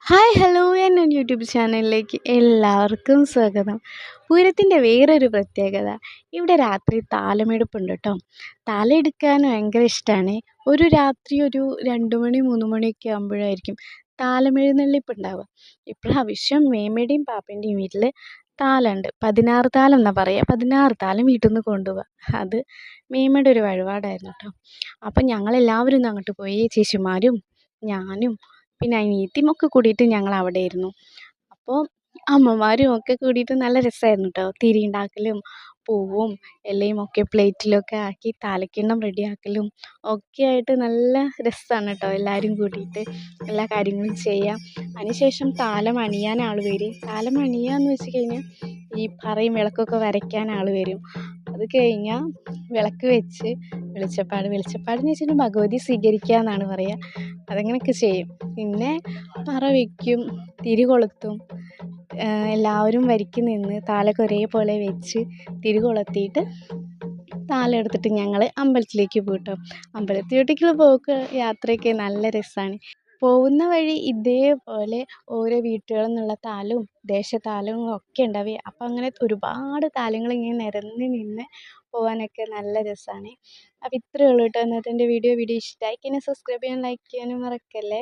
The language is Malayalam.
ഹായ് ഹലോ എൻ്റെ യൂട്യൂബ് ചാനലിലേക്ക് എല്ലാവർക്കും സ്വാഗതം. പൂരത്തിൻ്റെ വേറൊരു പ്രത്യേകത, ഇവിടെ രാത്രി താലമെടുപ്പുണ്ട് കേട്ടോ. താലമെടുക്കാൻ ഭയങ്കര ഇഷ്ടമാണ്. ഒരു രാത്രി ഒരു 2 മണി 3 മണിയൊക്കെ ആകുമ്പോഴായിരിക്കും താലമെഴുന്നള്ളിപ്പ് ഉണ്ടാവുക. ഇപ്രാവശ്യം മേമ്മയുടെയും പാപ്പൻ്റെയും വീട്ടിൽ താലമുണ്ട്. 16 താലം എന്നാണ് പറയുക. 16 താലം വീട്ടിൽ നിന്ന് കൊണ്ടുപോവുക. അത് മേമ്മയുടെ ഒരു വഴിപാടായിരുന്നു കേട്ടോ. അപ്പം ഞങ്ങളെല്ലാവരും ഒന്ന് അങ്ങോട്ട് പോയി. ചേച്ചിമാരും ഞാനും പിന്നെ അനിയത്തിയും ഒക്കെ കൂടിയിട്ട് ഞങ്ങൾ അവിടെ ആയിരുന്നു. അപ്പോൾ അമ്മമാരും ഒക്കെ കൂടിയിട്ട് നല്ല രസമായിരുന്നു കേട്ടോ. തിരി ഉണ്ടാക്കലും പൂവും ഇലയും ഒക്കെ പ്ലേറ്റിലൊക്കെ ആക്കി താലക്കിണ്ണം റെഡിയാക്കലും ഒക്കെ ആയിട്ട് നല്ല രസമാണ് കേട്ടോ. എല്ലാവരും കൂടിയിട്ട് എല്ലാ കാര്യങ്ങളും ചെയ്യാം. അതിനുശേഷം താലം അണിയാൻ ആൾ വരും. താലം അണിയുക എന്ന് വെച്ച് കഴിഞ്ഞാൽ ഈ പറയും വിളക്കൊക്കെ വരയ്ക്കാൻ ആൾ വരും. അത് കഴിഞ്ഞാൽ വിളക്ക് വെച്ച് വെളിച്ചപ്പാടെന്ന് വെച്ചിട്ടുണ്ടെങ്കിൽ ഭഗവതി സ്വീകരിക്കുക എന്നാണ് പറയുക. അതങ്ങനെയൊക്കെ ചെയ്യും. പിന്നെ പറ വയ്ക്കും, തിരി കൊളുത്തും. എല്ലാവരും വരിക്ക് നിന്ന് താലമൊക്കെ ഒരേപോലെ വെച്ച് തിരി കൊളുത്തിയിട്ട് താലം എടുത്തിട്ട് ഞങ്ങൾ അമ്പലത്തിലേക്ക് പോകും കേട്ടോ. അമ്പലത്തിലോട്ടേക്കുള്ള പോക്ക് യാത്രയൊക്കെ നല്ല രസമാണ്. പോകുന്ന വഴി ഇതേപോലെ ഓരോ വീട്ടുകളിൽ നിന്നുള്ള താലവും ദേശത്താലവും ഒക്കെ ഉണ്ടാവുക. അപ്പം അങ്ങനെ ഒരുപാട് താലങ്ങൾ ഇങ്ങനെ നിരന്ന് നിന്ന് പോകാനൊക്കെ നല്ല രസമാണ്. അപ്പം ഇത്രയേ ഉള്ളൂ കേട്ടോ ഇന്നത്തെ എൻ്റെ വീഡിയോ ഇഷ്ടമായി കഴിഞ്ഞാൽ സബ്സ്ക്രൈബ് ചെയ്യാനും ലൈക്ക് ചെയ്യാനും മറക്കല്ലേ.